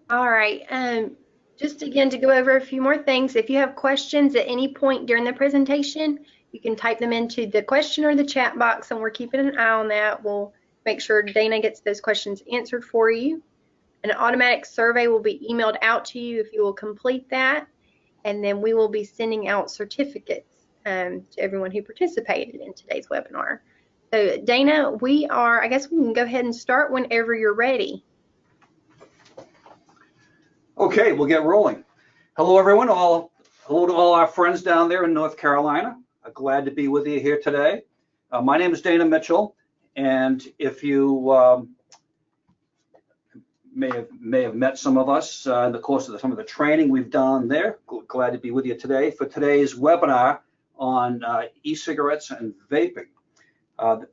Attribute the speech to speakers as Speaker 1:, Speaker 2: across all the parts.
Speaker 1: All right. Just again to go over a few more things. If you have questions at any point during the presentation, you can type them into the question or the chat box, and we're keeping an eye on that. We'll make sure Dana gets those questions answered for you. An automatic survey will be emailed out to you if you will complete that, and then we will be sending out certificates to everyone who participated in today's webinar. So Dana, I guess we can go ahead and start whenever you're ready.
Speaker 2: Okay, we'll get rolling. Hello, everyone. Hello to all our friends down there in North Carolina. Glad to be with you here today. My name is Dana Mitchell, and if you may have met some of us in the course of some of the training we've done there. Glad to be with you today for today's webinar on e-cigarettes and vaping.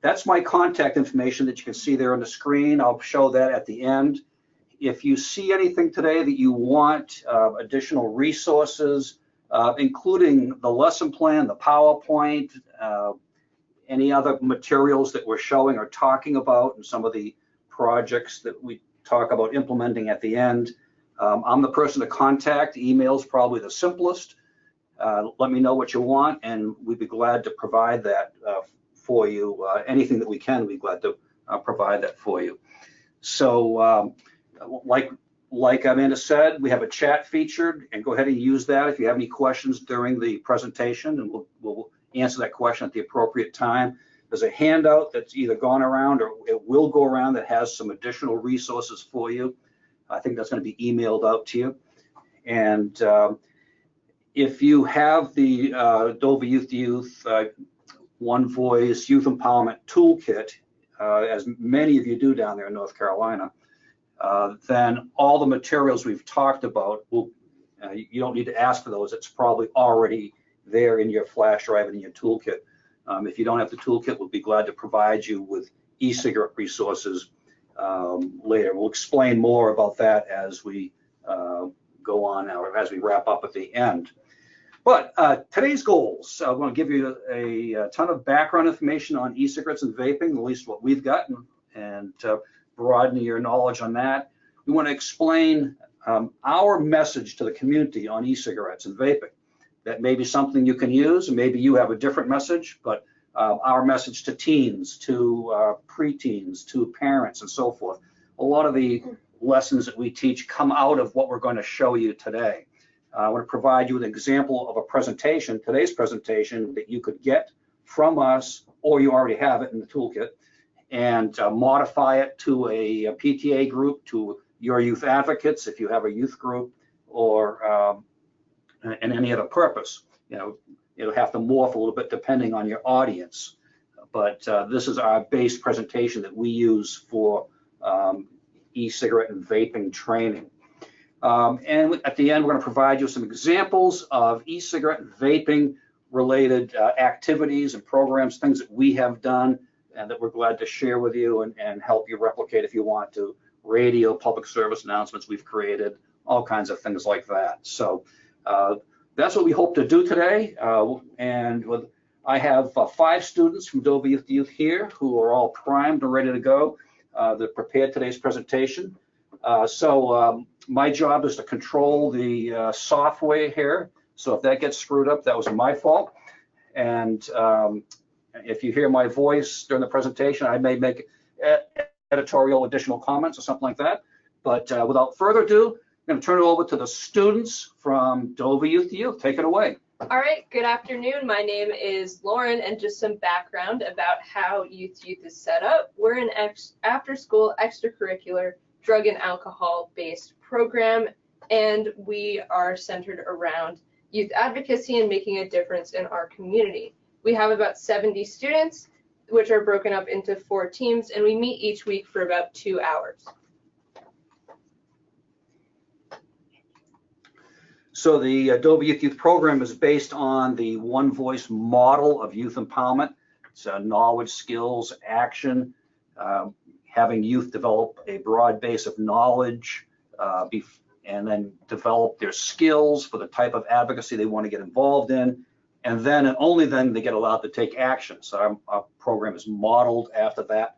Speaker 2: That's my contact information that you can see there on the screen. I'll show that at the end. If you see anything today that you want additional resources, including the lesson plan, the PowerPoint, any other materials that we're showing or talking about, and some of the projects that we talk about implementing at the end, I'm the person to contact. Email's probably the simplest. Let me know what you want, and we'd be glad to provide that for you. Anything that we can, we'd be glad to provide that for you. So, like Amanda said, we have a chat featured, and go ahead and use that if you have any questions during the presentation, and we'll answer that question at the appropriate time. There's a handout that's either gone around or it will go around that has some additional resources for you. I think that's going to be emailed out to you. And if you have the Dover Youth to Youth One Voice Youth Empowerment Toolkit, as many of you do down there in North Carolina, then all the materials we've talked about, you don't need to ask for those. It's probably already there in your flash drive and in your toolkit. If you don't have the toolkit, we'll be glad to provide you with e-cigarette resources later. We'll explain more about that as we go on, or as we wrap up at the end. But today's goals, I want to give you a ton of background information on e-cigarettes and vaping, at least what we've got, and broaden your knowledge on that. We want to explain our message to the community on e-cigarettes and vaping. That may be something you can use, and maybe you have a different message, but our message to teens, to preteens, to parents, and so forth. A lot of the lessons that we teach come out of what we're going to show you today. I want to provide you with an example of a presentation, today's presentation, that you could get from us, or you already have it in the toolkit, and modify it to a PTA group, to your youth advocates, if you have a youth group, or and any other purpose. You know, it'll have to morph a little bit depending on your audience. But this is our base presentation that we use for e-cigarette and vaping training. And at the end, we're going to provide you some examples of e-cigarette and vaping related activities and programs, things that we have done and that we're glad to share with you and help you replicate if you want to. Radio, public service announcements we've created, all kinds of things like that. So that's what we hope to do today. I have 5 students from Dover Youth to Youth here who are all primed and ready to go. They're prepared today's presentation. My job is to control the software here. So if that gets screwed up, that was my fault. And if you hear my voice during the presentation, I may make editorial additional comments or something like that. But without further ado, I'm going to turn it over to the students from Dover Youth to Youth. Take it away.
Speaker 3: All right, good afternoon. My name is Lauren, and just some background about how Youth to Youth is set up. We're an after-school extracurricular drug and alcohol-based program, and we are centered around youth advocacy and making a difference in our community. We have about 70 students, which are broken up into 4 teams, and we meet each week for about 2 hours.
Speaker 2: So the Dover Youth to Youth program is based on the One Voice model of youth empowerment. It's knowledge, skills, action, having youth develop a broad base of knowledge and then develop their skills for the type of advocacy they want to get involved in. And then and only then they get allowed to take action. So our program is modeled after that.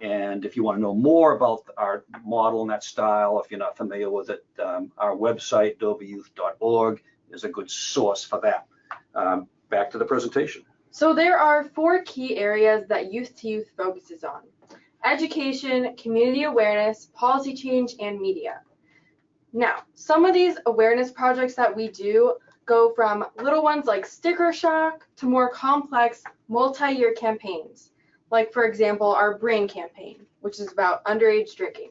Speaker 2: And if you want to know more about our model and that style, if you're not familiar with it, our website, doveryouth.org, is a good source for that. Back to the presentation.
Speaker 3: So there are 4 key areas that Youth to Youth focuses on: education, community awareness, policy change, and media. Now, some of these awareness projects that we do go from little ones like sticker shock to more complex multi-year campaigns, like, for example, our Brain campaign, which is about underage drinking.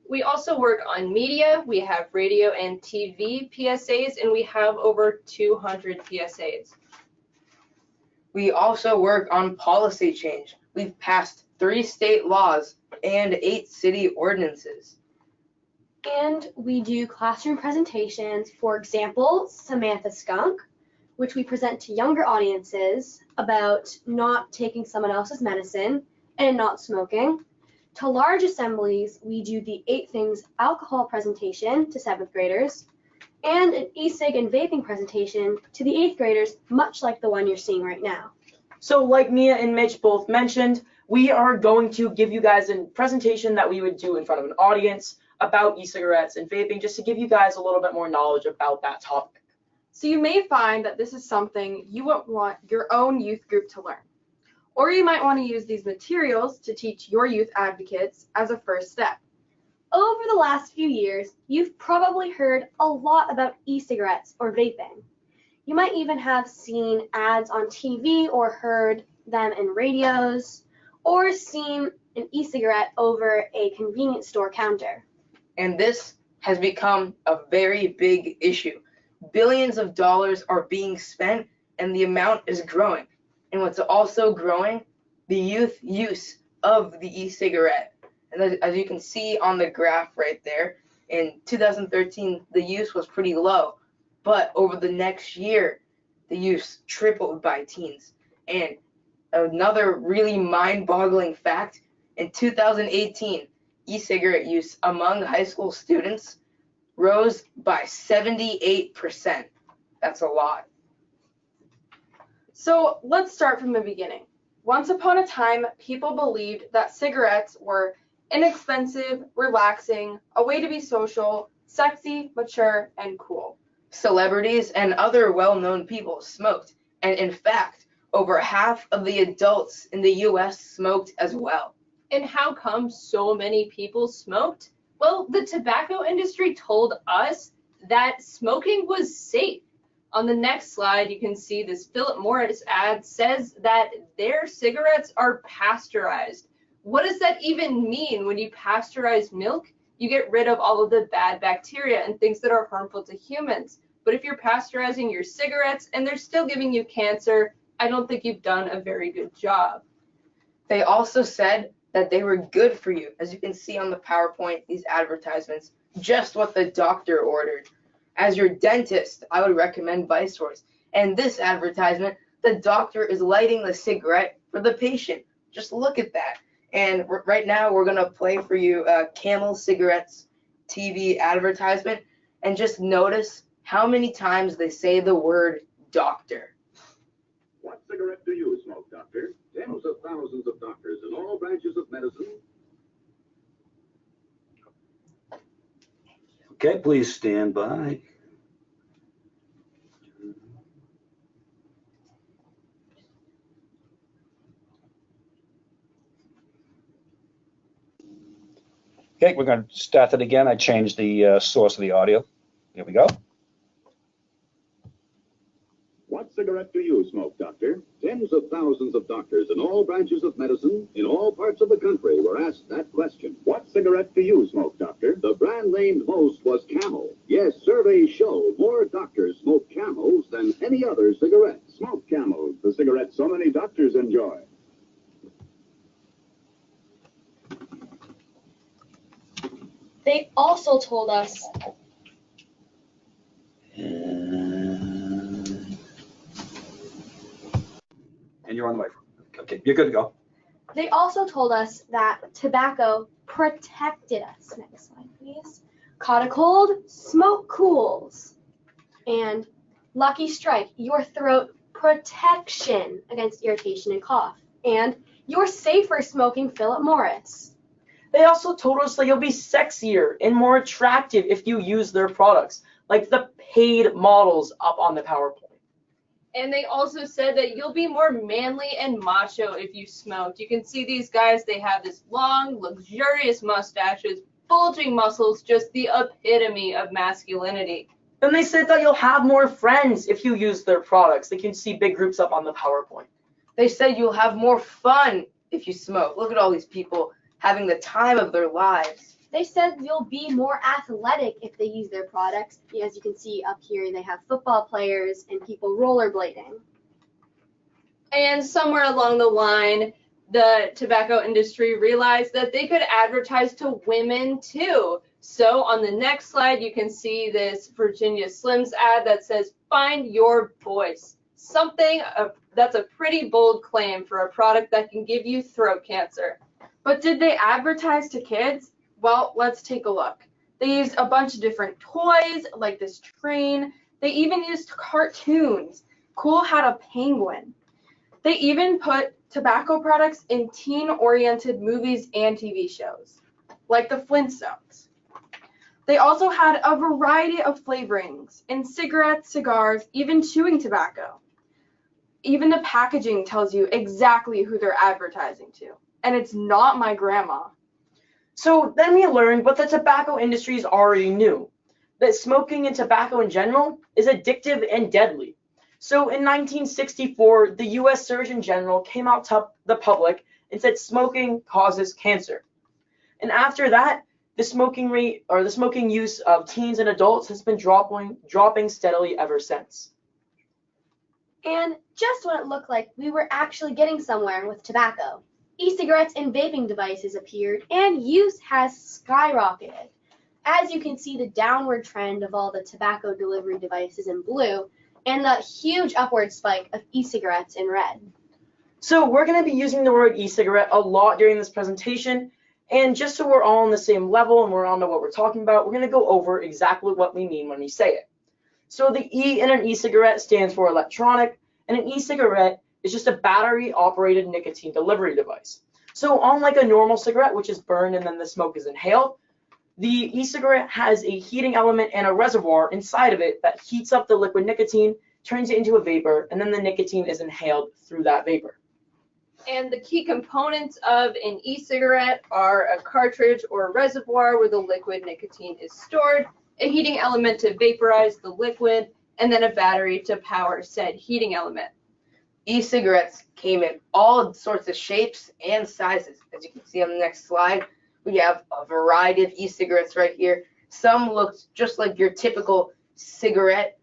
Speaker 3: We also work on media. We have radio and TV PSAs, and we have over 200 PSAs.
Speaker 4: We also work on policy change. We've passed 3 state laws and 8 city ordinances.
Speaker 5: And we do classroom presentations, for example, Samantha Skunk, which we present to younger audiences about not taking someone else's medicine and not smoking. To large assemblies, we do the 8 Things alcohol presentation to 7th graders and an e-cig and vaping presentation to the 8th graders, much like the one you're seeing right now.
Speaker 6: So like Mia and Mitch both mentioned, we are going to give you guys a presentation that we would do in front of an audience about e-cigarettes and vaping, just to give you guys a little bit more knowledge about that topic.
Speaker 3: So you may find that this is something you won't want your own youth group to learn. Or you might want to use these materials to teach your youth advocates as a first step.
Speaker 5: Over the last few years, you've probably heard a lot about e-cigarettes or vaping. You might even have seen ads on TV or heard them in radios, or seen an e-cigarette over a convenience store counter.
Speaker 4: And this has become a very big issue. Billions of dollars are being spent, and the amount is growing. And what's also growing, the youth use of the e-cigarette. And as you can see on the graph right there, in 2013, the use was pretty low. But over the next year, the use tripled by teens. And another really mind-boggling fact, in 2018, e-cigarette use among high school students rose by 78%. That's a lot.
Speaker 3: So let's start from the beginning. Once upon a time, people believed that cigarettes were inexpensive, relaxing, a way to be social, sexy, mature, and cool.
Speaker 4: Celebrities and other well-known people smoked, and in fact, over half of the adults in the US smoked as well.
Speaker 3: And how come so many people smoked? Well, the tobacco industry told us that smoking was safe. On the next slide, you can see this Philip Morris ad says that their cigarettes are pasteurized. What does that even mean? When you pasteurize milk, you get rid of all of the bad bacteria and things that are harmful to humans. But if you're pasteurizing your cigarettes and they're still giving you cancer, I don't think you've done a very good job.
Speaker 4: They also said that they were good for you. As you can see on the PowerPoint, these advertisements, just what the doctor ordered. As your dentist, I would recommend Viceroys. And this advertisement, the doctor is lighting the cigarette for the patient. Just look at that. And right now we're gonna play for you Camel Cigarettes TV advertisement, and just notice how many times they say the word doctor.
Speaker 7: What cigarette do you smoke, doctor? Tens of thousands of doctors in all branches of medicine.
Speaker 2: Okay, please stand by. Okay, we're going to start that again. I changed the source of the audio. Here we go.
Speaker 7: What cigarette do you smoke, doctor? Tens of thousands of doctors in all branches of medicine, in all parts of the country, were asked that question. What cigarette do you smoke, doctor? The brand named most was Camel. Yes, surveys show more doctors smoke Camels than any other cigarette. Smoke Camels, the cigarette so many doctors enjoy.
Speaker 5: They also told us
Speaker 2: And you're on the way. Okay, you're good to go.
Speaker 5: They also told us that tobacco protected us. Next slide, please. Caught a cold, smoke cools. And Lucky Strike, your throat protection against irritation and cough. And You're safer smoking Philip Morris.
Speaker 6: They also told us that you'll be sexier and more attractive if you use their products, like the paid models up on the PowerPoint.
Speaker 3: And they also said that you'll be more manly and macho if you smoked. You can see these guys, they have this long, luxurious mustaches, bulging muscles, just the epitome of masculinity.
Speaker 6: And they said that you'll have more friends if you use their products. They can see big groups up on the PowerPoint.
Speaker 4: They said you'll have more fun if you smoke. Look at all these people having the time of their lives.
Speaker 5: They said you'll be more athletic if they use their products. As you can see up here, they have football players and people rollerblading.
Speaker 3: And somewhere along the line, the tobacco industry realized that they could advertise to women too. So on the next slide, you can see this Virginia Slims ad that says, "Find your voice." That's a pretty bold claim for a product that can give you throat cancer.
Speaker 8: But did they advertise to kids? Well, let's take a look. They used a bunch of different toys, like this train. They even used cartoons. Cool had a penguin. They even put tobacco products in teen-oriented movies and TV shows, like the Flintstones. They also had a variety of flavorings in cigarettes, cigars, even chewing tobacco. Even the packaging tells you exactly who they're advertising to. And it's not my grandma.
Speaker 6: So then we learned what the tobacco industry already knew, that smoking and tobacco in general is addictive and deadly. So in 1964, the US Surgeon General came out to the public and said smoking causes cancer. And after that, the smoking rate or the smoking use of teens and adults has been dropping steadily ever since.
Speaker 5: And just when it looked like we were actually getting somewhere with tobacco, e-cigarettes and vaping devices appeared and use has skyrocketed. As you can see the downward trend of all the tobacco delivery devices in blue and the huge upward spike of e-cigarettes in red.
Speaker 6: So we're going to be using the word e-cigarette a lot during this presentation, and just so we're all on the same level and we're all know what we're talking about, we're going to go over exactly what we mean when we say it. So the E in an e-cigarette stands for electronic, and an e-cigarette is just a battery-operated nicotine delivery device. So unlike a normal cigarette, which is burned and then the smoke is inhaled, the e-cigarette has a heating element and a reservoir inside of it that heats up the liquid nicotine, turns it into a vapor, and then the nicotine is inhaled through that vapor.
Speaker 3: And the key components of an e-cigarette are a cartridge or a reservoir where the liquid nicotine is stored, a heating element to vaporize the liquid, and then a battery to power said heating element.
Speaker 4: E-cigarettes came in all sorts of shapes and sizes. As you can see on the next slide, we have a variety of e-cigarettes right here. Some looked just like your typical cigarette,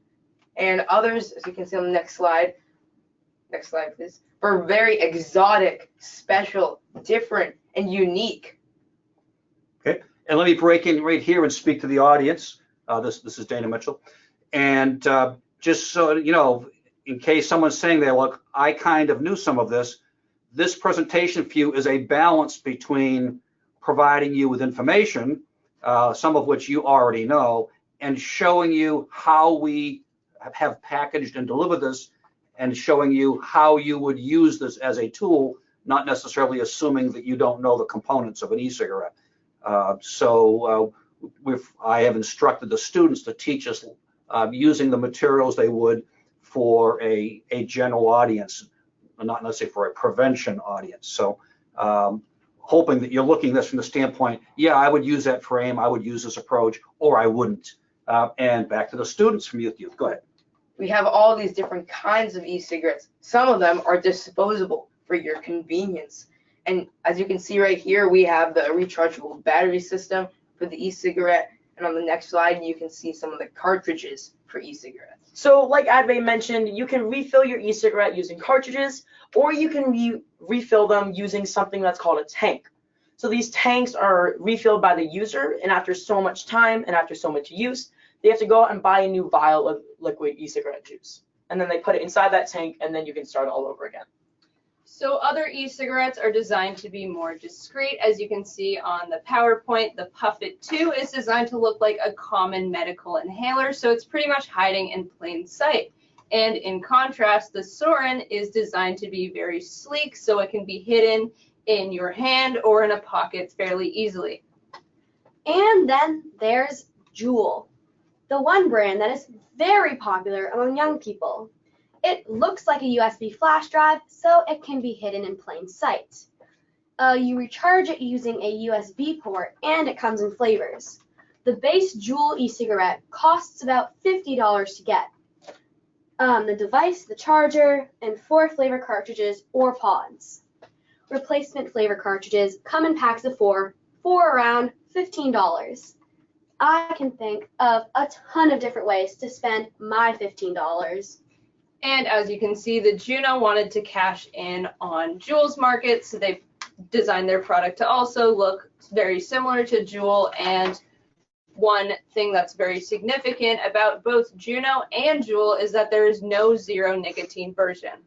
Speaker 4: and others, as you can see on the next slide please, were very exotic, special, different, and unique.
Speaker 2: Okay, and let me break in right here and speak to the audience. This is Dana Mitchell. And just so you know, in case someone's saying there, look, I kind of knew some of this, this presentation for you is a balance between providing you with information, some of which you already know, and showing you how we have packaged and delivered this, and showing you how you would use this as a tool, not necessarily assuming that you don't know the components of an e-cigarette. I have instructed the students to teach us using the materials they would for a general audience, not necessarily for a prevention audience. So hoping that you're looking at this from the standpoint, yeah, I would use that frame, I would use this approach, or I wouldn't. And back to the students from Youth. Go ahead.
Speaker 4: We have all these different kinds of e-cigarettes. Some of them are disposable for your convenience. And as you can see right here, we have the rechargeable battery system for the e-cigarette. And on the next slide, you can see some of the cartridges for e-cigarettes.
Speaker 6: So like Advay mentioned, you can refill your e-cigarette using cartridges, or you can refill them using something that's called a tank. So these tanks are refilled by the user, and after so much time and after so much use, they have to go out and buy a new vial of liquid e-cigarette juice. And then they put it inside that tank, and then you can start all over again.
Speaker 3: So other e-cigarettes are designed to be more discreet. As you can see on the PowerPoint, the Puffit 2 is designed to look like a common medical inhaler, so it's pretty much hiding in plain sight. And in contrast, the Soren is designed to be very sleek, so it can be hidden in your hand or in a pocket fairly easily.
Speaker 5: And then there's Juul, the one brand that is very popular among young people. It looks like a USB flash drive, so it can be hidden in plain sight. You recharge it using a USB port, and it comes in flavors. The base Juul e-cigarette costs about $50 to get. The device, the charger, and 4 flavor cartridges or pods. Replacement flavor cartridges come in packs of 4 for around $15. I can think of a ton of different ways to spend my $15.
Speaker 3: And as you can see, the Juno wanted to cash in on Juul's market, so they designed their product to also look very similar to Juul. And one thing that's very significant about both Juno and Juul is that there is no zero nicotine version.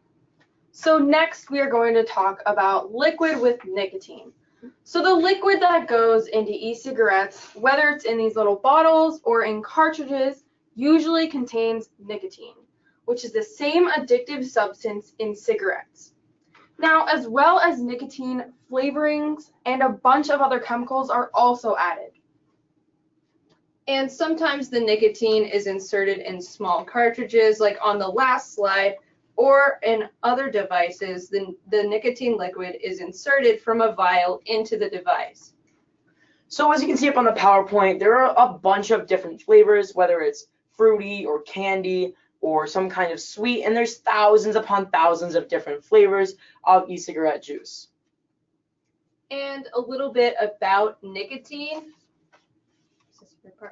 Speaker 8: So next we are going to talk about liquid with nicotine. So the liquid that goes into e-cigarettes, whether it's in these little bottles or in cartridges, usually contains nicotine, which is the same addictive substance in cigarettes. Now, as well as nicotine, flavorings and a bunch of other chemicals are also added.
Speaker 3: And sometimes the nicotine is inserted in small cartridges, like on the last slide, or in other devices, the nicotine liquid is inserted from a vial into the device.
Speaker 6: So as you can see up on the PowerPoint, there are a bunch of different flavors, whether it's fruity or candy or some kind of sweet, and there's thousands upon thousands of different flavors of e-cigarette juice.
Speaker 3: And a little bit about nicotine.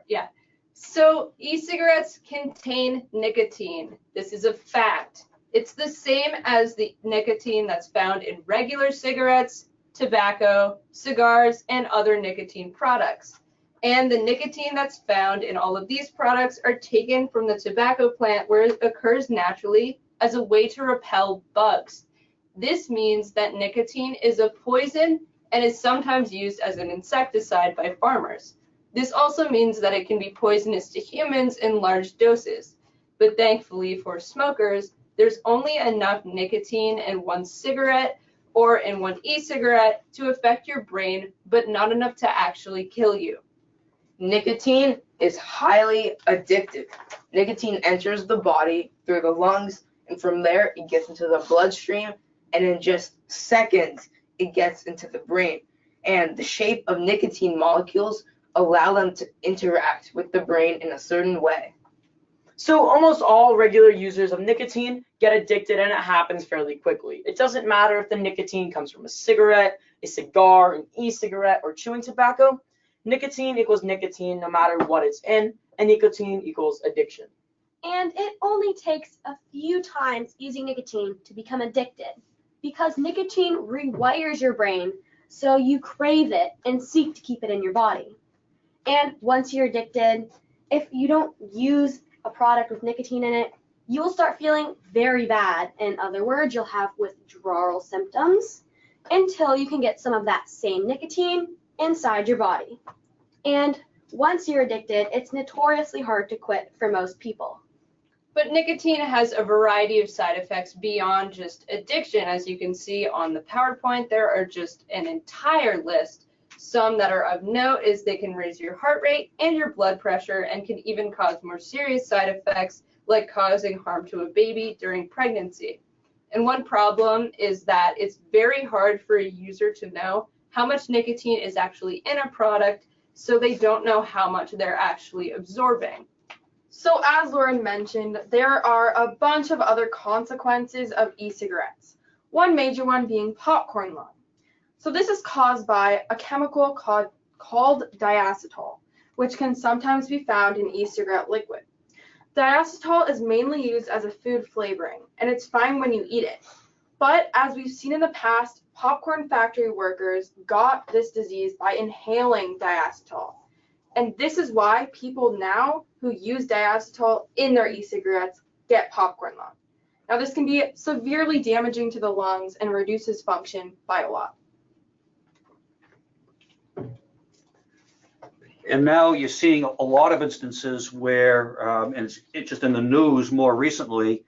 Speaker 3: Yeah. So e-cigarettes contain nicotine. This is a fact. It's the same as the nicotine that's found in regular cigarettes, tobacco, cigars, and other nicotine products. And the nicotine that's found in all of these products are taken from the tobacco plant where it occurs naturally as a way to repel bugs. This means that nicotine is a poison and is sometimes used as an insecticide by farmers. This also means that it can be poisonous to humans in large doses. But thankfully for smokers, there's only enough nicotine in one cigarette or in one e-cigarette to affect your brain, but not enough to actually kill you.
Speaker 4: Nicotine is highly addictive. Nicotine enters the body through the lungs, and from there it gets into the bloodstream, and in just seconds it gets into the brain. And the shape of nicotine molecules allow them to interact with the brain in a certain way.
Speaker 6: So almost all regular users of nicotine get addicted, and it happens fairly quickly. It doesn't matter if the nicotine comes from a cigarette, a cigar, an e-cigarette, or chewing tobacco. Nicotine equals nicotine no matter what it's in, and nicotine equals addiction.
Speaker 5: And it only takes a few times using nicotine to become addicted, because nicotine rewires your brain so you crave it and seek to keep it in your body. And once you're addicted, if you don't use a product with nicotine in it, you will start feeling very bad. In other words, you'll have withdrawal symptoms until you can get some of that same nicotine inside your body. And once you're addicted, it's notoriously hard to quit for most people.
Speaker 3: But nicotine has a variety of side effects beyond just addiction. As you can see on the PowerPoint, there are just an entire list. Some that are of note is they can raise your heart rate and your blood pressure and can even cause more serious side effects like causing harm to a baby during pregnancy. And one problem is that it's very hard for a user to know how much nicotine is actually in a product, so they don't know how much they're actually absorbing.
Speaker 8: So as Lauren mentioned, there are a bunch of other consequences of e-cigarettes. One major one being popcorn lung. So this is caused by a chemical called diacetyl, which can sometimes be found in e-cigarette liquid. Diacetyl is mainly used as a food flavoring, and it's fine when you eat it. But as we've seen in the past, popcorn factory workers got this disease by inhaling diacetyl. And this is why people now who use diacetyl in their e-cigarettes get popcorn lung. Now this can be severely damaging to the lungs and reduces function by a lot.
Speaker 2: And now you're seeing a lot of instances where, and it's just in the news more recently,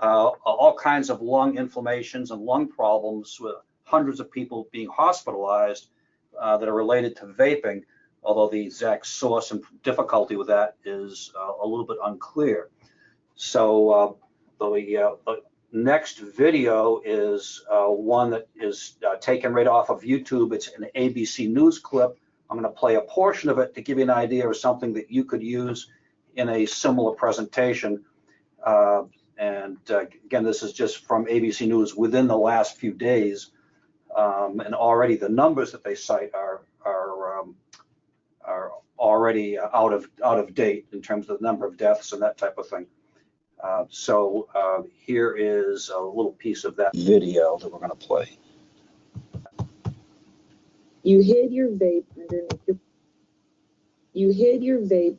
Speaker 2: all kinds of lung inflammations and lung problems, with hundreds of people being hospitalized that are related to vaping, although the exact source and difficulty with that is a little bit unclear. So the next video is one that is taken right off of YouTube. It's an ABC News clip. I'm going to play a portion of it to give you an idea of something that you could use in a similar presentation. Again, this is just from ABC News within the last few days, and already the numbers that they cite are already out of date in terms of the number of deaths and that type of thing. So here is a little piece of that video that we're going to play.
Speaker 9: You hid your vape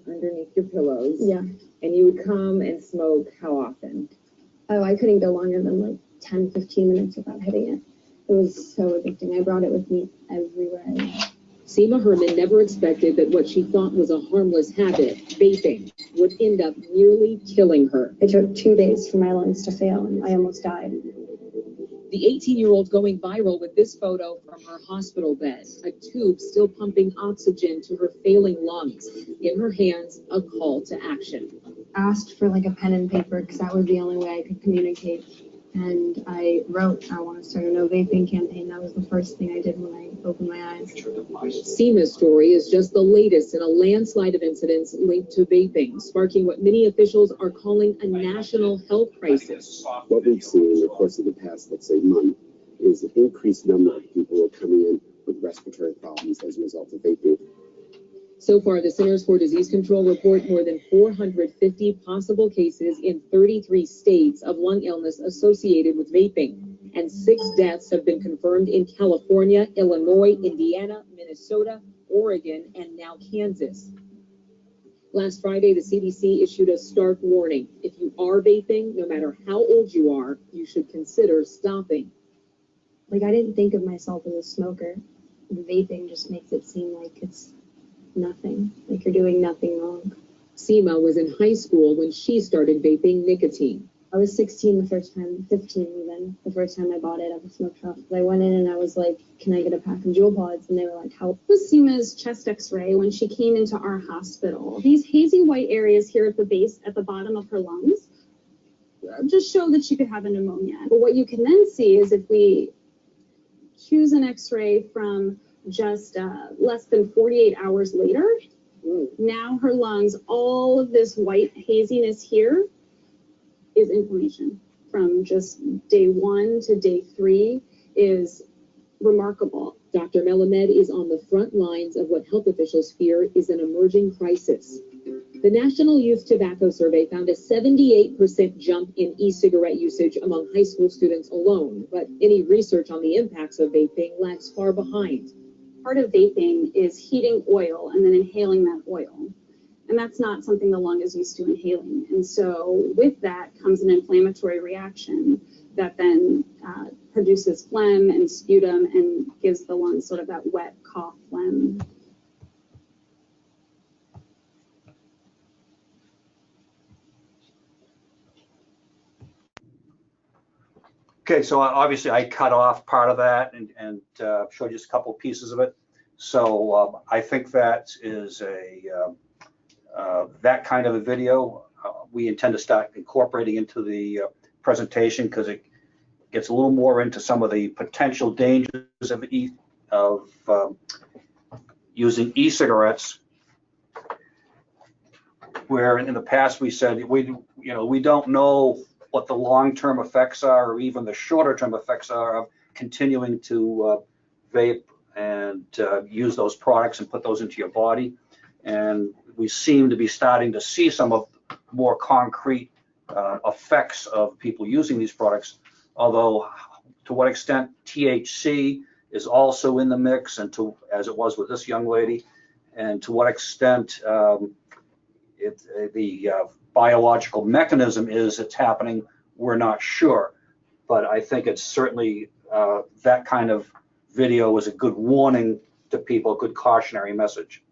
Speaker 9: underneath your pillows.
Speaker 10: Yeah.
Speaker 9: And you would come and smoke how often?
Speaker 10: Oh, I couldn't go longer than like 10, 15 minutes without hitting it. It was so addicting. I brought it with me everywhere.
Speaker 9: Seema Herman never expected that what she thought was a harmless habit, vaping, would end up nearly killing her.
Speaker 10: It took 2 days for my lungs to fail, and I almost died.
Speaker 9: The 18-year-old going viral with this photo from her hospital bed, a tube still pumping oxygen to her failing lungs. In her hands, a call to action.
Speaker 10: Asked for like a pen and paper because that was the only way I could communicate. And I wrote, I want to start a no vaping campaign. That was the first thing I did when I opened my eyes.
Speaker 9: Seema's story is just the latest in a landslide of incidents linked to vaping, sparking what many officials are calling a national health crisis.
Speaker 11: What we've seen in the course of the past, let's say, month, is an increased number of people who are coming in with respiratory problems as a result of vaping.
Speaker 9: So far, the Centers for Disease Control report more than 450 possible cases in 33 states of lung illness associated with vaping, and 6 deaths have been confirmed in California, Illinois, Indiana, Minnesota, Oregon, and now Kansas. Last Friday, the CDC issued a stark warning. If you are vaping, no matter how old you are, you should consider stopping.
Speaker 10: Like, I didn't think of myself as a smoker. Vaping just makes it seem like it's nothing, like you're doing nothing wrong.
Speaker 9: Seema was in high school when she started vaping nicotine.
Speaker 10: I was 16 the first time, 15 even, the first time I bought it at the smoke shop. I went in and I was like, can I get a pack of Juul pods? And they were like, how?
Speaker 12: Was Seema's chest x-ray when she came into our hospital. These hazy white areas here at the base, at the bottom of her lungs, just show that she could have a pneumonia. But what you can then see is if we choose an x-ray from just less than 48 hours later, now her lungs, all of this white haziness here is inflammation. From just day 1 to day 3 is remarkable.
Speaker 9: Dr. Melamed is on the front lines of what health officials fear is an emerging crisis. The National Youth Tobacco Survey found a 78% jump in e-cigarette usage among high school students alone, but any research on the impacts of vaping lags far behind.
Speaker 12: Part of vaping is heating oil and then inhaling that oil. And that's not something the lung is used to inhaling. And so with that comes an inflammatory reaction that then produces phlegm and sputum and gives the lungs sort of that wet cough phlegm.
Speaker 2: Okay, so obviously I cut off part of that and showed just a couple of pieces of it. So I think that is that kind of a video we intend to start incorporating into the presentation, because it gets a little more into some of the potential dangers of using e-cigarettes, where in the past we said we don't know what the long-term effects are, or even the shorter-term effects are of continuing to vape and use those products and put those into your body. And we seem to be starting to see some of more concrete effects of people using these products, although to what extent THC is also in the mix, and as it was with this young lady, and to what extent the biological mechanism is it's happening, we're not sure. But I think it's certainly that kind of video is a good warning to people, a good cautionary message.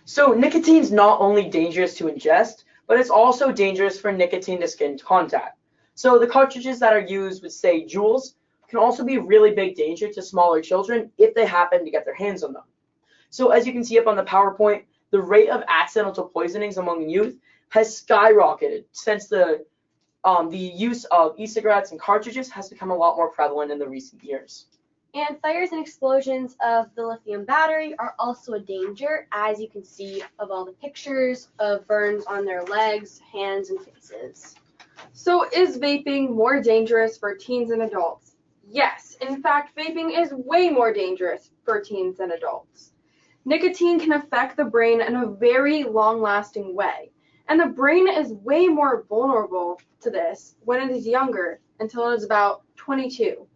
Speaker 6: So nicotine's not only dangerous to ingest, but it's also dangerous for nicotine to skin contact. So the cartridges that are used with, say, Juuls can also be a really big danger to smaller children if they happen to get their hands on them. So as you can see up on the PowerPoint, the rate of accidental poisonings among youth has skyrocketed since the use of e-cigarettes and cartridges has become a lot more prevalent in the recent years.
Speaker 5: And fires and explosions of the lithium battery are also a danger, as you can see of all the pictures of burns on their legs, hands, and faces.
Speaker 8: So is vaping more dangerous for teens and adults? Yes, in fact, vaping is way more dangerous for teens and adults. Nicotine can affect the brain in a very long-lasting way, and the brain is way more vulnerable to this when it is younger, until it is about 22.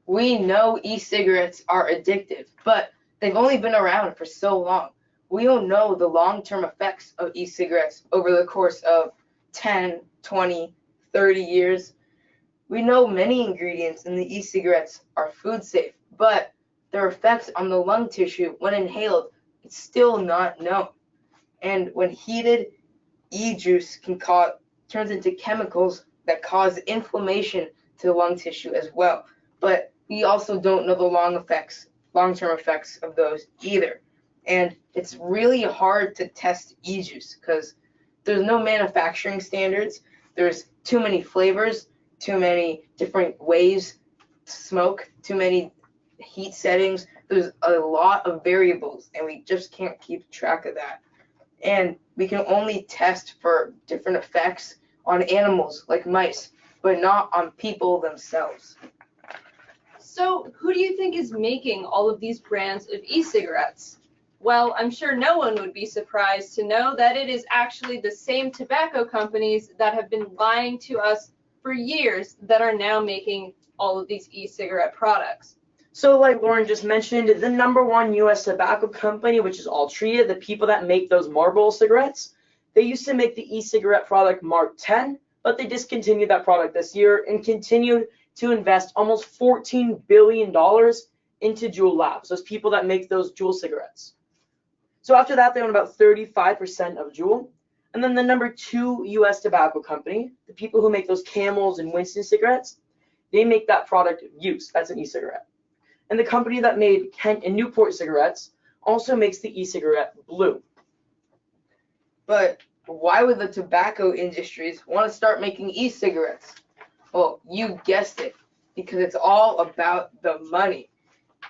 Speaker 4: We know e-cigarettes are addictive, but they've only been around for so long. We don't know the long-term effects of e-cigarettes over the course of 10, 20, 30 years. We know many ingredients in the e-cigarettes are food safe, but their effects on the lung tissue when inhaled is still not known. And when heated, e-juice turns into chemicals that cause inflammation to the lung tissue as well. But we also don't know the long-term effects of those either. And it's really hard to test e-juice because there's no manufacturing standards. There's too many flavors, too many different ways to smoke, too many heat settings. There's a lot of variables, and we just can't keep track of that. And we can only test for different effects on animals like mice, but not on people themselves.
Speaker 3: So who do you think is making all of these brands of e-cigarettes? Well, I'm sure no one would be surprised to know that it is actually the same tobacco companies that have been lying to us for years that are now making all of these e-cigarette products.
Speaker 6: So like Lauren just mentioned, the #1 U.S. tobacco company, which is Altria, the people that make those Marlboro cigarettes, they used to make the e-cigarette product Mark 10, but they discontinued that product this year and continued to invest almost $14 billion into Juul Labs, those people that make those Juul cigarettes. So after that, they own about 35% of Juul. And then the #2 U.S. tobacco company, the people who make those Camels and Winston cigarettes, they make that product Vuse, that's an e-cigarette. And the company that made Kent and Newport cigarettes also makes the e-cigarette Blue.
Speaker 4: But why would the tobacco industries want to start making e-cigarettes? Well, you guessed it, because it's all about the money.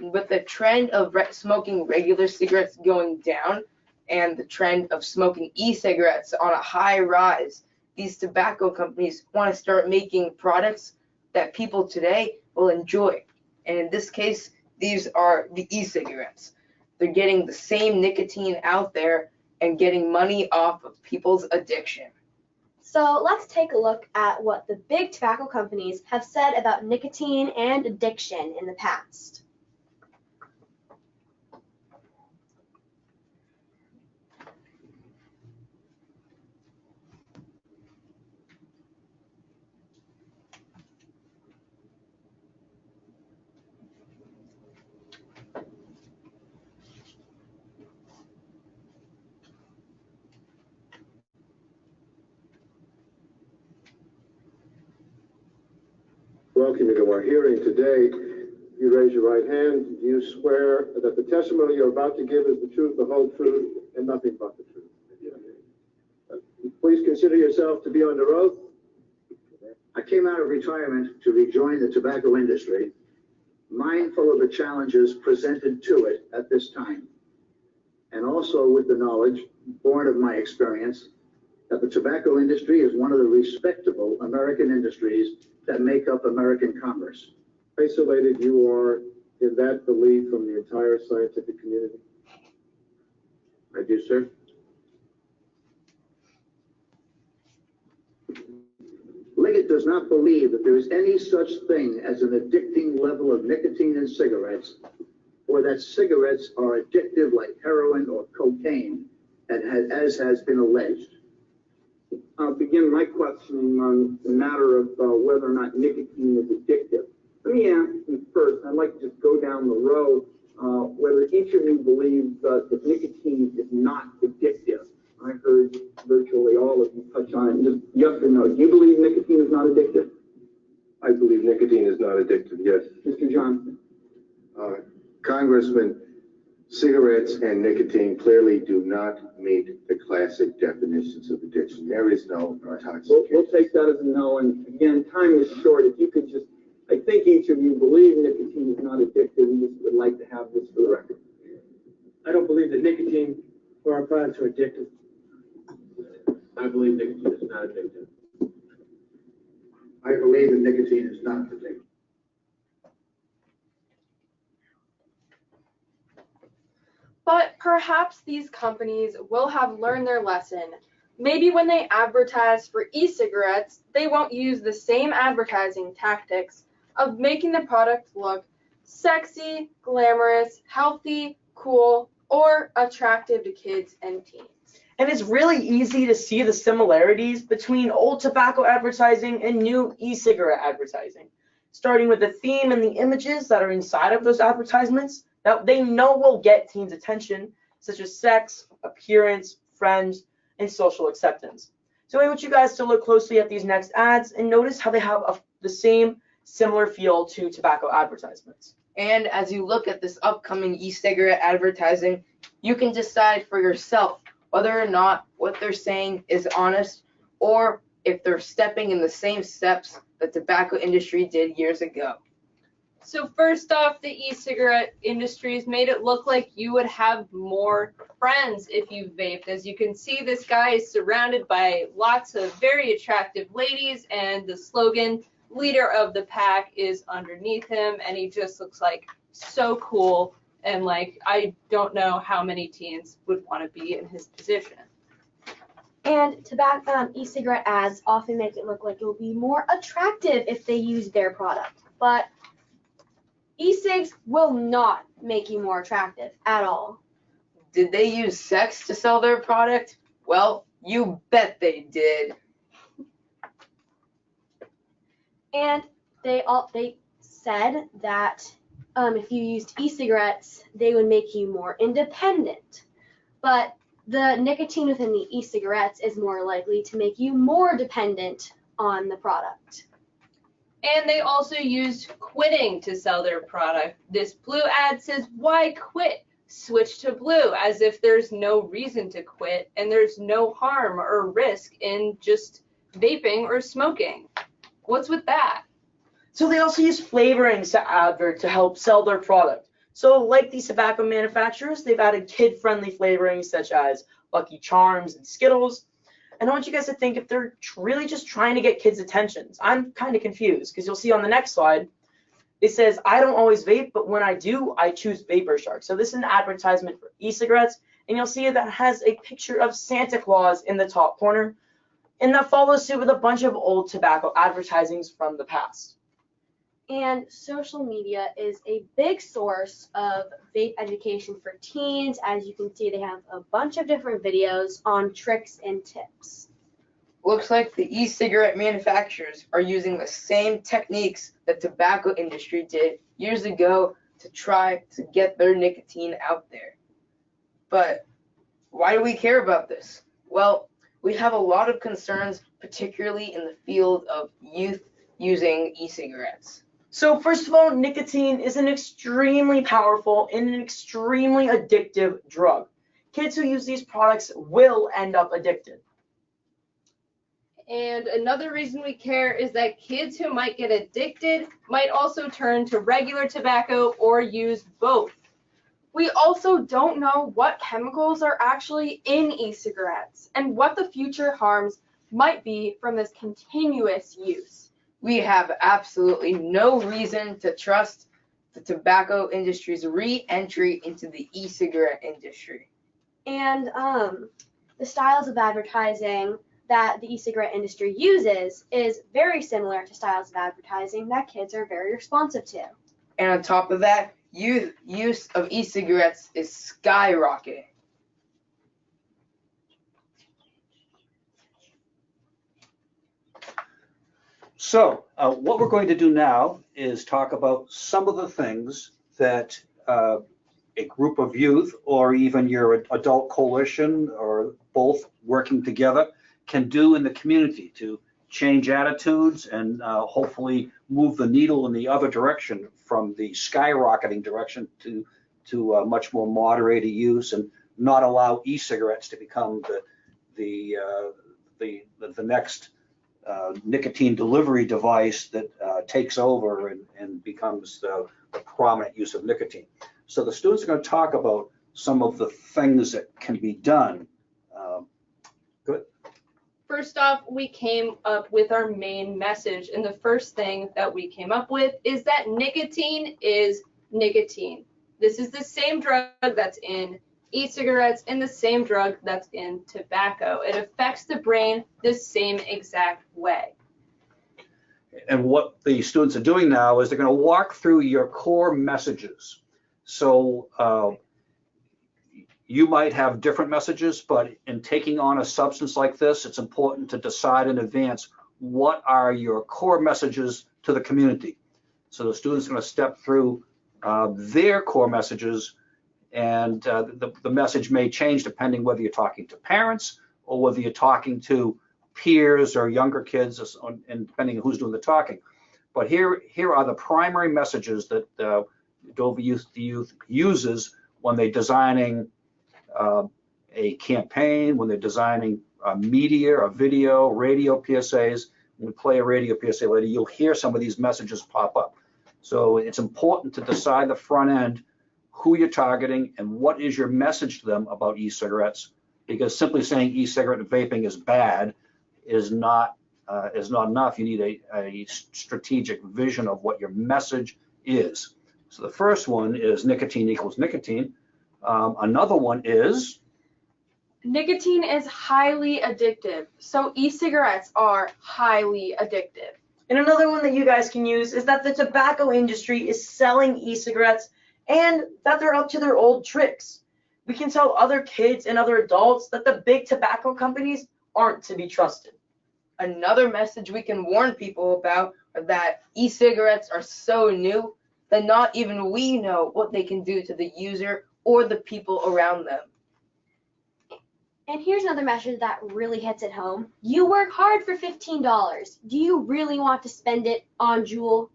Speaker 4: With the trend of smoking regular cigarettes going down and the trend of smoking e-cigarettes on a high rise, these tobacco companies want to start making products that people today will enjoy. And in this case, these are the e-cigarettes. They're getting the same nicotine out there and getting money off of people's addiction.
Speaker 5: So let's take a look at what the big tobacco companies have said about nicotine and addiction in the past.
Speaker 13: Welcome you to our hearing today. You raise your right hand. Do you swear that the testimony you're about to give is the truth, the whole truth, and nothing but the truth? Please consider yourself to be under oath.
Speaker 14: I came out of retirement to rejoin the tobacco industry, mindful of the challenges presented to it at this time, and also with the knowledge, born of my experience, that the tobacco industry is one of the respectable American industries that make up American commerce.
Speaker 13: Isolated you are in that belief from the entire scientific community?
Speaker 14: I do, sir. Liggett does not believe that there is any such thing as an addicting level of nicotine in cigarettes, or that cigarettes are addictive like heroin or cocaine, as has been alleged.
Speaker 15: I'll begin my questioning on the matter of whether or not nicotine is addictive. Let me ask you first, I'd like to just go down the road, whether each of you believes that nicotine is not addictive. I heard virtually all of you touch on it. Just yes or no. Do you believe nicotine is not addictive?
Speaker 13: I believe nicotine is not addictive, yes.
Speaker 15: Mr. Johnson?
Speaker 13: Congressman, cigarettes and nicotine clearly do not meet the classic definitions of addiction. There is no intoxication.
Speaker 15: We'll take that as a no. And again, time is short. If you could just, I think each of you believe nicotine is not addictive and just would like to have this for the record.
Speaker 16: I don't believe that nicotine or our products are addictive.
Speaker 13: I believe nicotine is not addictive.
Speaker 14: I believe that nicotine is not addictive.
Speaker 8: But perhaps these companies will have learned their lesson. Maybe when they advertise for e-cigarettes, they won't use the same advertising tactics of making the product look sexy, glamorous, healthy, cool, or attractive to kids and teens.
Speaker 6: And it's really easy to see the similarities between old tobacco advertising and new e-cigarette advertising, starting with the theme and the images that are inside of those advertisements that they know will get teens' attention, such as sex, appearance, friends, and social acceptance. So I want you guys to look closely at these next ads and notice how they have the same similar feel to tobacco advertisements.
Speaker 4: And as you look at this upcoming e-cigarette advertising, you can decide for yourself whether or not what they're saying is honest or if they're stepping in the same steps the tobacco industry did years ago.
Speaker 3: So first off, the e-cigarette industry has made it look like you would have more friends if you vaped. As you can see, this guy is surrounded by lots of very attractive ladies, and the slogan, leader of the pack, is underneath him, and he just looks like so cool. And like, I don't know how many teens would want to be in his position.
Speaker 5: And tobacco e-cigarette ads often make it look like it will be more attractive if they use their product. But e-cigs will not make you more attractive at all.
Speaker 4: Did they use sex to sell their product? Well, you bet they did.
Speaker 5: And they said that if you used e-cigarettes, they would make you more independent. But the nicotine within the e-cigarettes is more likely to make you more dependent on the product.
Speaker 3: And they also used quitting to sell their product. This blue ad says, why quit? Switch to blue, as if there's no reason to quit and there's no harm or risk in just vaping or smoking. What's with that?
Speaker 6: So they also use flavorings to advert to help sell their product. So like these tobacco manufacturers, they've added kid-friendly flavorings such as Lucky Charms and Skittles. And I want you guys to think if they're really just trying to get kids' attentions. I'm kind of confused because you'll see on the next slide, it says, I don't always vape, but when I do, I choose Vapor Shark. So this is an advertisement for e-cigarettes, and you'll see that has a picture of Santa Claus in the top corner, and that follows suit with a bunch of old tobacco advertisings from the past.
Speaker 5: And social media is a big source of vape education for teens. As you can see, they have a bunch of different videos on tricks and tips.
Speaker 4: Looks like the e-cigarette manufacturers are using the same techniques that the tobacco industry did years ago to try to get their nicotine out there. But why do we care about this? Well, we have a lot of concerns, particularly in the field of youth using e-cigarettes.
Speaker 6: So first of all, nicotine is an extremely powerful and an extremely addictive drug. Kids who use these products will end up addicted.
Speaker 3: And another reason we care is that kids who might get addicted might also turn to regular tobacco or use both.
Speaker 8: We also don't know what chemicals are actually in e-cigarettes and what the future harms might be from this continuous use.
Speaker 4: We have absolutely no reason to trust the tobacco industry's re-entry into the e-cigarette industry.
Speaker 5: And the styles of advertising that the e-cigarette industry uses is very similar to styles of advertising that kids are very responsive to.
Speaker 4: And on top of that, use of e-cigarettes is skyrocketing.
Speaker 2: So what we're going to do now is talk about some of the things that a group of youth or even your adult coalition or both working together can do in the community to change attitudes and hopefully move the needle in the other direction from the skyrocketing direction to much more moderated use, and not allow e-cigarettes to become the next nicotine delivery device that takes over and becomes the prominent use of nicotine. So the students are going to talk about some of the things that can be done. Good.
Speaker 3: First off, we came up with our main message, and the first thing that we came up with is that nicotine is nicotine. This is the same drug that's in e-cigarettes and the same drug that's in tobacco. It affects the brain the same exact way.
Speaker 2: And what the students are doing now is they're going to walk through your core messages. So you might have different messages, but in taking on a substance like this, it's important to decide in advance what are your core messages to the community. So the students are going to step through their core messages, and the message may change depending whether you're talking to parents or whether you're talking to peers or younger kids, and depending on who's doing the talking. But here are the primary messages that Dover Youth uses when they're designing a campaign, when they're designing media or video, radio PSAs. When we play a radio PSA later, you'll hear some of these messages pop up. So it's important to decide the front end who you're targeting and what is your message to them about e-cigarettes, because simply saying e-cigarette and vaping is bad is not enough. You need a strategic vision of what your message is. So the first one is nicotine equals nicotine. Another one is
Speaker 8: nicotine is highly addictive. So e-cigarettes are highly addictive.
Speaker 6: And another one that you guys can use is that the tobacco industry is selling e-cigarettes and that they're up to their old tricks. We can tell other kids and other adults that the big tobacco companies aren't to be trusted.
Speaker 4: Another message we can warn people about are that e-cigarettes are so new that not even we know what they can do to the user or the people around them.
Speaker 5: And here's another message that really hits it home. You work hard for $15. Do you really want to spend it on Juul?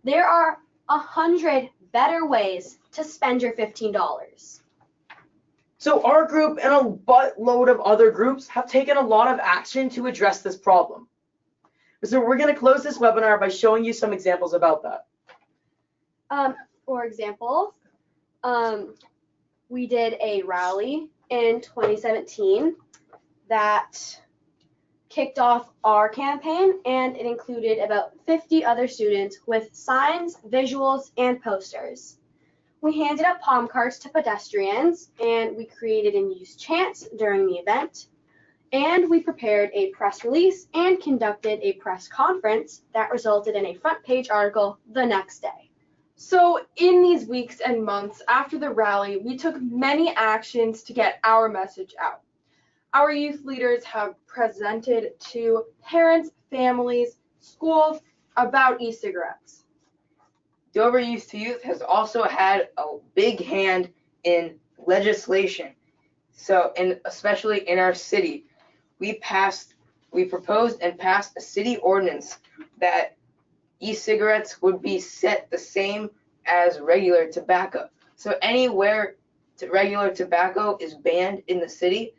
Speaker 5: There are 100 better ways to spend your $15.
Speaker 6: So our group and a buttload of other groups have taken a lot of action to address this problem. So we're going to close this webinar by showing you some examples about that.
Speaker 5: For example, we did a rally in 2017 that kicked off our campaign, and it included about 50 other students with signs, visuals, and posters. We handed out palm cards to pedestrians, and we created and used chants during the event, and we prepared a press release and conducted a press conference that resulted in a front page article the next day.
Speaker 8: So in these weeks and months after the rally, we took many actions to get our message out. Our youth leaders have presented to parents, families, schools about e-cigarettes.
Speaker 4: Dover Youth to Youth has also had a big hand in legislation. So, and especially in our city, we proposed and passed a city ordinance that e-cigarettes would be set the same as regular tobacco. So anywhere regular tobacco is banned in the city,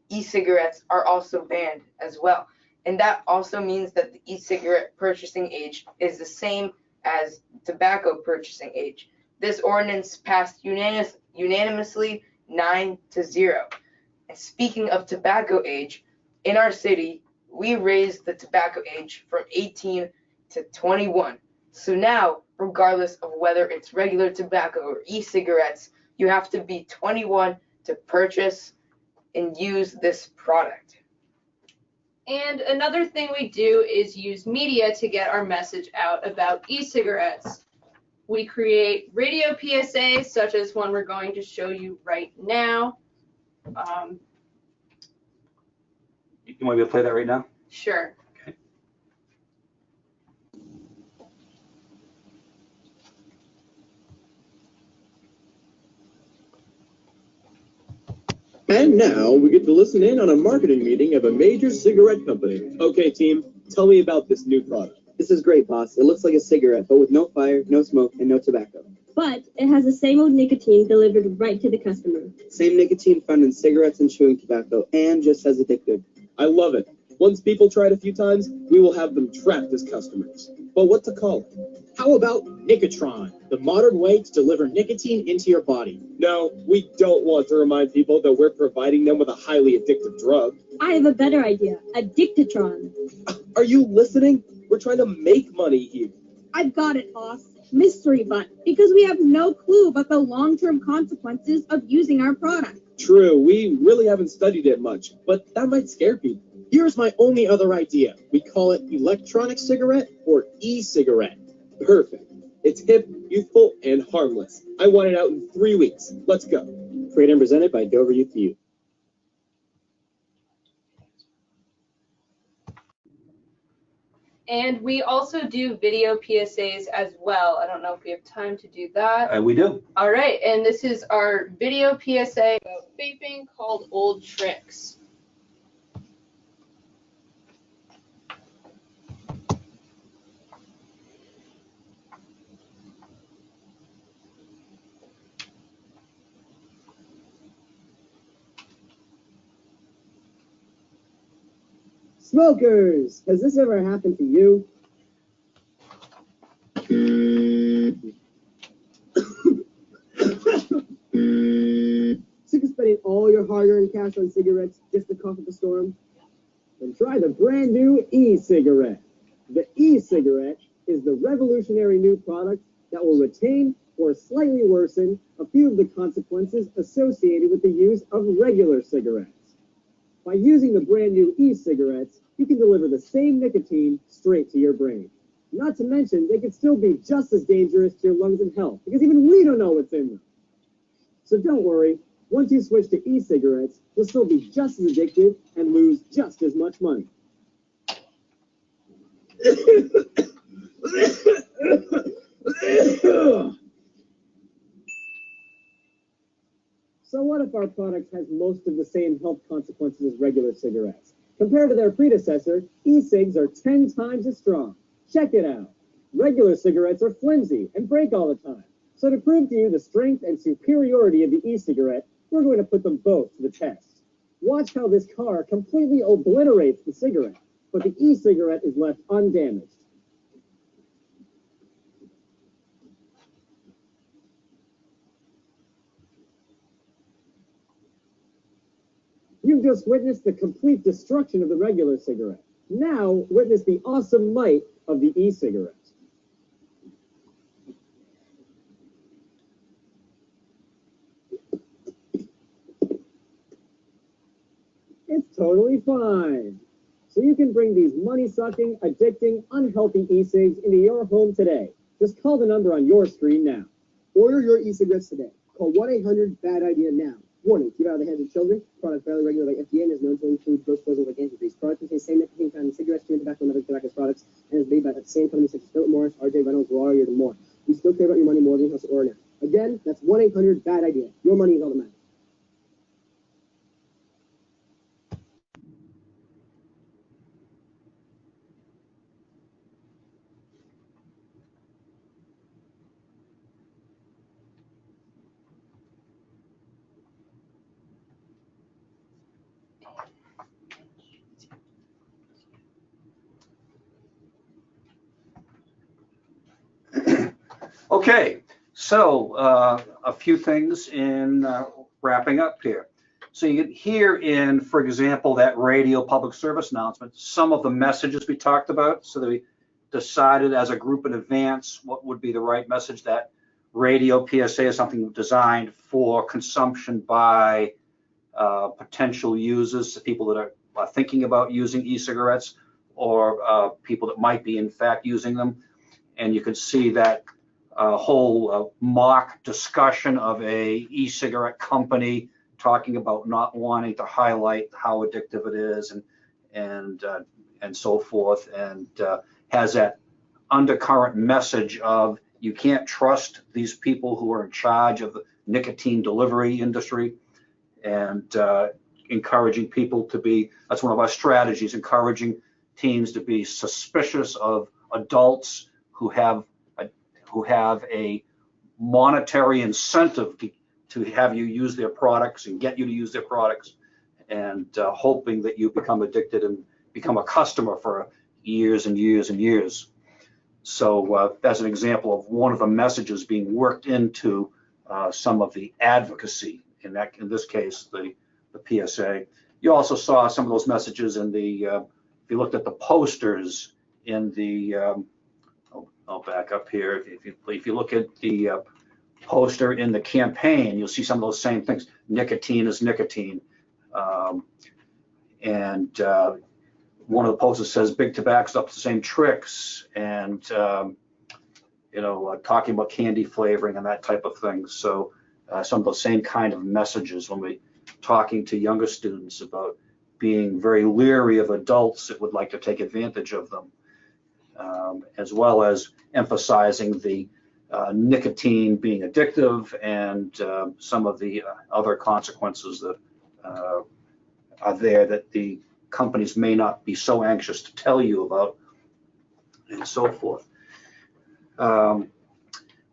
Speaker 4: e-cigarettes are also banned as well. And that also means that the e-cigarette purchasing age is the same as tobacco purchasing age. This ordinance passed unanimously 9-0. And speaking of tobacco age, in our city, we raised the tobacco age from 18 to 21. So now, regardless of whether it's regular tobacco or e-cigarettes, you have to be 21 to purchase and use this product.
Speaker 3: And another thing we do is use media to get our message out about e-cigarettes. We create radio PSAs, such as one we're going to show you right now.
Speaker 2: You want me to play that right now?
Speaker 3: Sure.
Speaker 17: And now we get to listen in on a marketing meeting of a major cigarette company. Okay, team, tell me about this new product.
Speaker 18: This is great, boss. It looks like a cigarette, but with no fire, no smoke, and no tobacco.
Speaker 19: But it has the same old nicotine delivered right to the customer.
Speaker 18: Same nicotine found in cigarettes and chewing tobacco, and just as addictive.
Speaker 17: I love it. Once people try it a few times, we will have them trapped as customers. But what to call it? How about nicotine, the modern way to deliver nicotine into your body? No, we don't want to remind people that we're providing them with a highly addictive drug.
Speaker 19: I have a better idea. Addictatron.
Speaker 17: Are you listening? We're trying to make money here.
Speaker 12: I've got it, boss. Mystery butt, because we have no clue about the long-term consequences of using our product.
Speaker 17: True, we really haven't studied it much, but that might scare people. Here's my only other idea. We call it electronic cigarette or e-cigarette. Perfect. It's hip, youthful, and harmless. I want it out in 3 weeks. Let's go.
Speaker 18: Created and presented by Dover Youth to Youth.
Speaker 3: And we also do video PSAs as well. I don't know if we have time to do that.
Speaker 2: We do.
Speaker 3: All right, and this is our video PSA about vaping called Old Tricks.
Speaker 18: Smokers, has this ever happened to you? Sick of spending all your hard-earned cash on cigarettes just to cough up a storm? Then try the brand new e-cigarette. The e-cigarette is the revolutionary new product that will retain or slightly worsen a few of the consequences associated with the use of regular cigarettes. By using the brand new e-cigarettes, you can deliver the same nicotine straight to your brain. Not to mention, they could still be just as dangerous to your lungs and health, because even we don't know what's in them. So don't worry, once you switch to e-cigarettes, you'll still be just as addictive and lose just as much money. So what if our product has most of the same health consequences as regular cigarettes? Compared to their predecessor, e-cigs are 10 times as strong. Check it out. Regular cigarettes are flimsy and break all the time. So to prove to you the strength and superiority of the e-cigarette, we're going to put them both to the test. Watch how this car completely obliterates the cigarette, but the e-cigarette is left undamaged. You've just witnessed the complete destruction of the regular cigarette. Now, witness the awesome might of the e-cigarette. It's totally fine. So you can bring these money-sucking, addicting, unhealthy e-cigs into your home today. Just call the number on your screen now. Order your e-cigarettes today. Call 1-800-BAD-IDEA now. Warning, keep out of the hands of children. Product fairly regulated by FDA and is known to include gross poisons like antifreeze. Product contains same nicotine found in cigarettes, chewing tobacco, and other tobacco products, and is made by the same companies such as Philip Morris, R.J. Reynolds, Laurier, and more. We still care about your money more than you have to order now. Again, that's 1-800-BAD-IDEA. Your money is all that matters.
Speaker 2: Okay, so a few things in wrapping up here. So you can hear in, for example, that radio public service announcement, some of the messages we talked about. So that we decided as a group in advance what would be the right message. That radio PSA is something designed for consumption by potential users, people that are thinking about using e-cigarettes, or people that might be in fact using them. And you can see that whole mock discussion of a e-cigarette company talking about not wanting to highlight how addictive it is and so forth, and has that undercurrent message of you can't trust these people who are in charge of the nicotine delivery industry. and encouraging people to be, that's one of our strategies, encouraging teens to be suspicious of adults who have a monetary incentive to have you use their products and get you to use their products, and hoping that you become addicted and become a customer for years and years and years. So that's an example of one of the messages being worked into some of the advocacy, in this case, the PSA. You also saw some of those messages in the, if you looked at the posters in the, I'll back up here. If you look at the poster in the campaign, you'll see some of those same things. Nicotine is nicotine. And one of the posters says big tobacco's up to the same tricks, and you know, talking about candy flavoring and that type of thing. So some of the same kind of messages when we talking to younger students about being very leery of adults that would like to take advantage of them, as well as emphasizing the nicotine being addictive and some of the other consequences that are there that the companies may not be so anxious to tell you about, and so forth.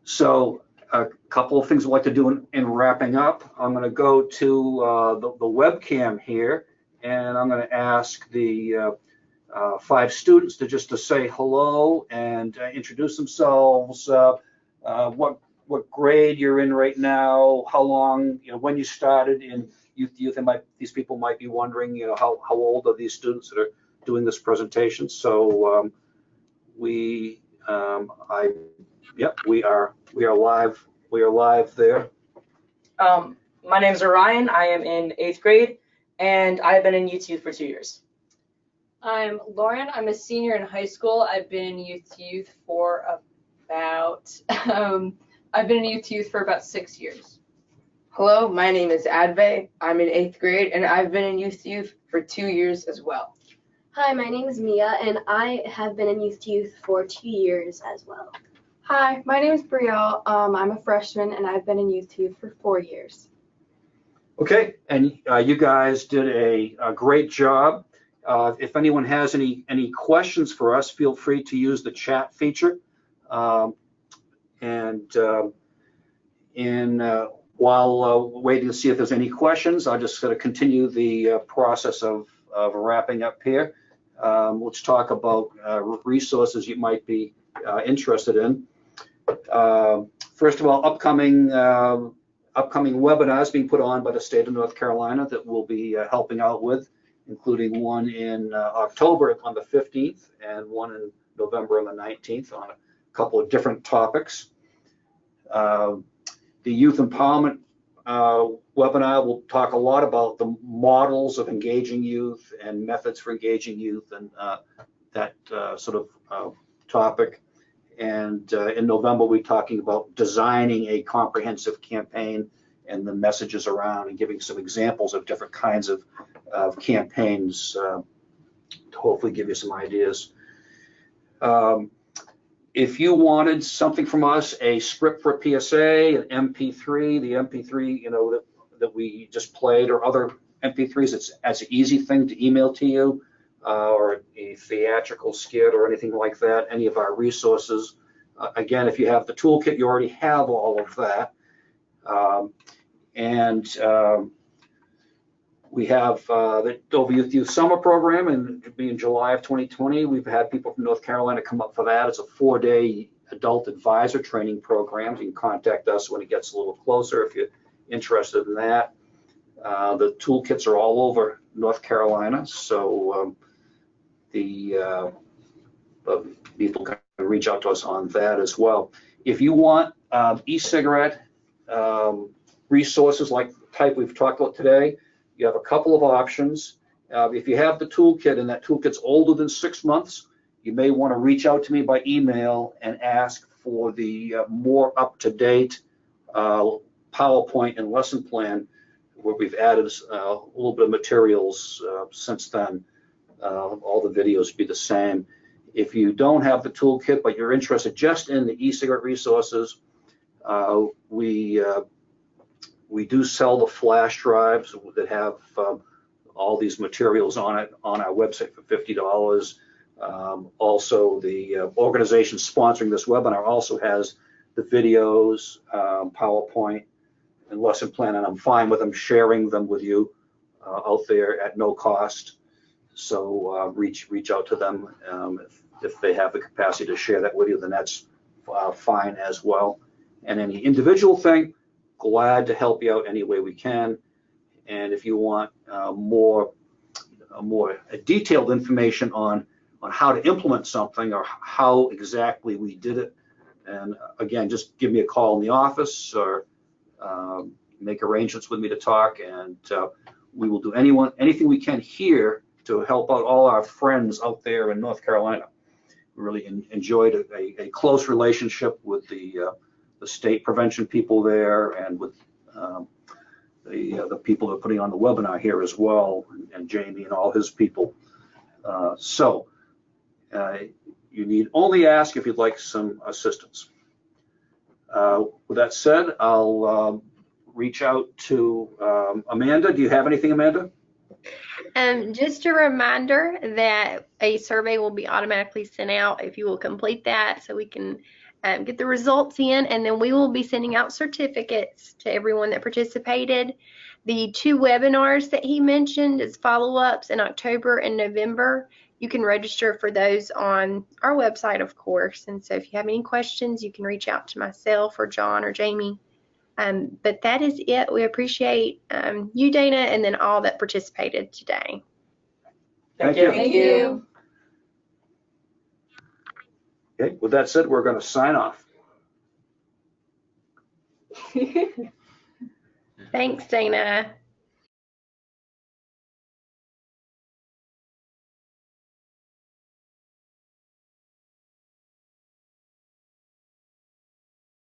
Speaker 2: So a couple of things I'd like to do in wrapping up. I'm going to go to the webcam here, and I'm going to ask the 5 students to say hello and introduce themselves. What grade you're in right now? How long? You know, when you started in youth, and these people might be wondering, you know, how old are these students that are doing this presentation? So we are live. We are live there.
Speaker 6: My name is Orion. I am in 8th grade, and I have been in youth for 2 years.
Speaker 3: I'm Lauren. I'm a senior in high school. I've been in youth for about I've been in youth for about 6 years.
Speaker 4: Hello, my name is Adve. I'm in 8th grade, and I've been in youth for 2 years as well.
Speaker 5: Hi, my name is Mia, and I have been in youth for 2 years as well.
Speaker 8: Hi, my name is Brielle. I'm a freshman, and I've been in youth for 4 years.
Speaker 2: Okay, and you guys did a great job. If anyone has any questions for us, feel free to use the chat feature. While waiting to see if there's any questions, I'll just sort of continue the process of wrapping up here. Let's talk about resources you might be interested in. First of all, upcoming webinars being put on by the state of North Carolina that we'll be helping out with, including one in October on the 15th and one in November on the 19th on a couple of different topics. The youth empowerment webinar will talk a lot about the models of engaging youth and methods for engaging youth and that sort of topic. And in November, we're talking about designing a comprehensive campaign and the messages around and giving some examples of different kinds of campaigns to hopefully give you some ideas. If you wanted something from us, a script for a PSA, an MP3, the MP3, you know, that we just played, or other MP3s, it's an easy thing to email to you, or a theatrical skit or anything like that, any of our resources. Again, if you have the toolkit, you already have all of that. We have the Dover Youth Summer Program, and it'll be in July of 2020. We've had people from North Carolina come up for that. It's a 4-day adult advisor training program. You can contact us when it gets a little closer if you're interested in that. The toolkits are all over North Carolina, so the people can reach out to us on that as well. If you want e-cigarette resources like the type we've talked about today, you have a couple of options. If you have the toolkit and that toolkit's older than 6 months, you may want to reach out to me by email and ask for the more up-to-date PowerPoint and lesson plan, where we've added a little bit of materials since then. All the videos will be the same. If you don't have the toolkit, but you're interested just in the e-cigarette resources, we We do sell the flash drives that have all these materials on it on our website for $50. Also, the organization sponsoring this webinar also has the videos, PowerPoint, and lesson plan, and I'm fine with them sharing them with you out there at no cost. So reach out to them if they have the capacity to share that with you, then that's fine as well. And any individual thing, glad to help you out any way we can. And if you want more detailed information on how to implement something or how exactly we did it, and again, just give me a call in the office or make arrangements with me to talk, and we will do anything we can here to help out all our friends out there in North Carolina. We really enjoyed a close relationship with the state prevention people there, and with the people that are putting on the webinar here as well, and Jamie and all his people. You need only ask if you'd like some assistance. With that said, I'll reach out to Amanda. Do you have anything, Amanda?
Speaker 1: Just a reminder that a survey will be automatically sent out if you will complete that, so we can get the results in, and then we will be sending out certificates to everyone that participated. The 2 webinars that he mentioned as follow-ups in October and November, you can register for those on our website, of course. And so if you have any questions, you can reach out to myself or John or Jamie. But that is it. We appreciate you, Dana, and then all that participated today.
Speaker 2: Thank you.
Speaker 3: Thank you.
Speaker 2: Okay, with that said, we're going to sign off.
Speaker 1: Thanks, Dana.